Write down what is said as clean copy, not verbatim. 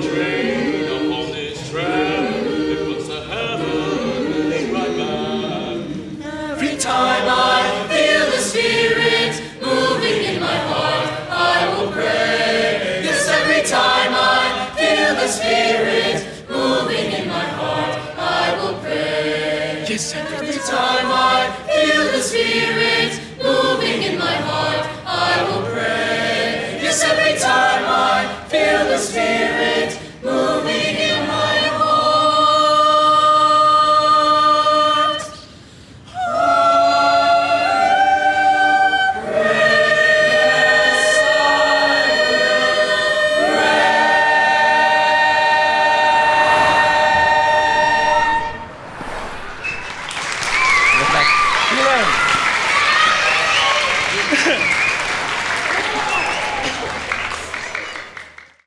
train upon this track. It puts the heavenly right back. Every time I feel the Spirit moving in my heart, I will pray. Yes, every time I feel the Spirit moving in my heart, I will pray. Yes, Every time I feel the Spirit moving in my heart, I will pray. Yes, every time I feel the Spirit